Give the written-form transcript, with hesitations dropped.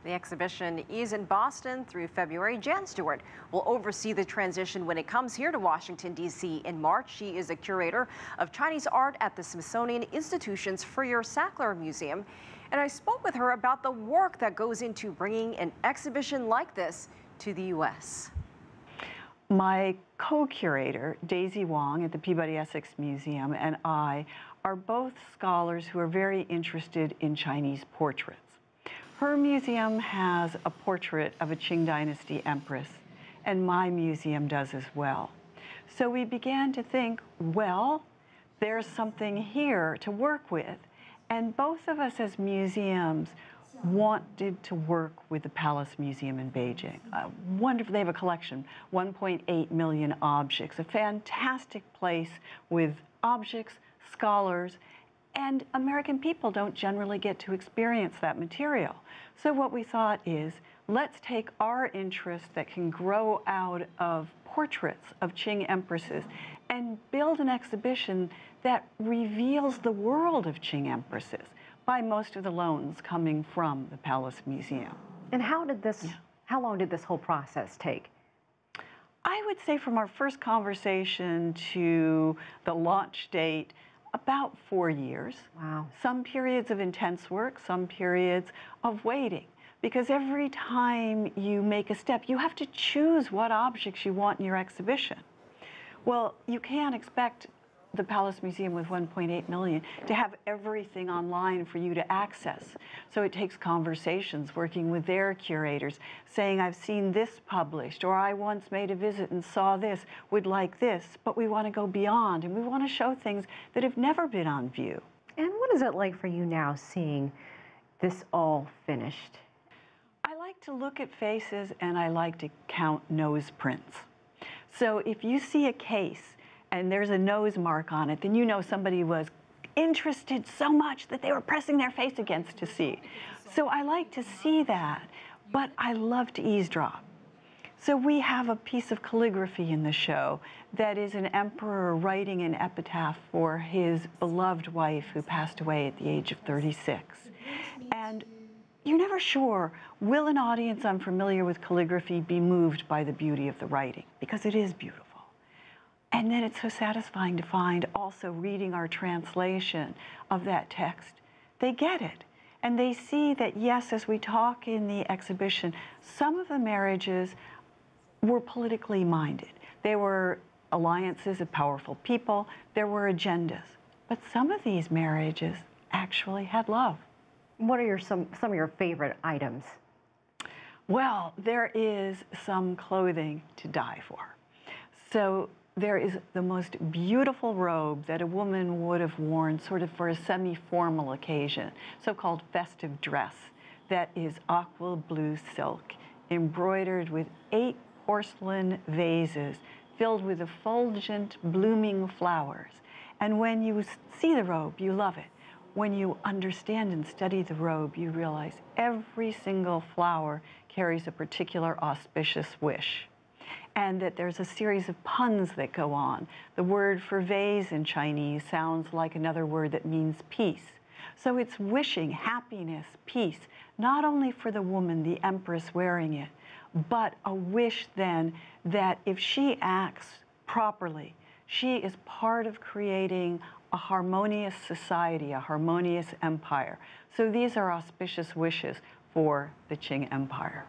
The exhibition is in Boston through February. Jan Stuart will oversee the transition when it comes here to Washington, D.C. in March. She is a curator of Chinese art at the Smithsonian Institution's Freer-Sackler Museum. And I spoke with her about the work that goes into bringing an exhibition like this to the U.S. My co-curator, Daisy Wong at the Peabody Essex Museum, and I are both scholars who are very interested in Chinese portraits. Her museum has a portrait of a Qing Dynasty empress, and my museum does as well. So we began to think, well, there's something here to work with. And both of us as museums wanted to work with the Palace Museum in Beijing. Wonderful, they have a collection, 1.8 million objects, a fantastic place with objects, scholars, and American people don't generally get to experience that material. So what we thought is, let's take our interest that can grow out of portraits of Qing empresses and build an exhibition that reveals the world of Qing empresses by most of the loans coming from the Palace Museum. And how long did this whole process take? I would say from our first conversation to the launch date, about 4 years. Wow. Some periods of intense work, some periods of waiting. Because every time you make a step, you have to choose what objects you want in your exhibition. Well, you can't expect the Palace Museum with 1.8 million to have everything online for you to access. So it takes conversations, working with their curators, saying, I've seen this published, or I once made a visit and saw this, would like this, but we want to go beyond, and we want to show things that have never been on view. And what is it like for you now seeing this all finished? I like to look at faces and I like to count nose prints. So if you see a case and there's a nose mark on it, then you know somebody was interested so much that they were pressing their face against to see. So I like to see that, but I love to eavesdrop. So we have a piece of calligraphy in the show that is an emperor writing an epitaph for his beloved wife who passed away at the age of 36. And you're never sure, will an audience unfamiliar with calligraphy be moved by the beauty of the writing? Because it is beautiful. And then it's so satisfying to find also reading our translation of that text. They get it. And they see that, yes, as we talk in the exhibition, some of the marriages were politically minded. They were alliances of powerful people. There were agendas. But some of these marriages actually had love. What are some of your favorite items? Well, there is some clothing to die for. So there is the most beautiful robe that a woman would have worn sort of for a semi-formal occasion, so-called festive dress, that is aqua blue silk, embroidered with 8 porcelain vases filled with effulgent, blooming flowers. And when you see the robe, you love it. When you understand and study the robe, you realize every single flower carries a particular auspicious wish. And that there's a series of puns that go on. The word for vase in Chinese sounds like another word that means peace. So it's wishing happiness, peace, not only for the woman, the empress wearing it, but a wish then that if she acts properly, she is part of creating a harmonious society, a harmonious empire. So these are auspicious wishes for the Qing Empire.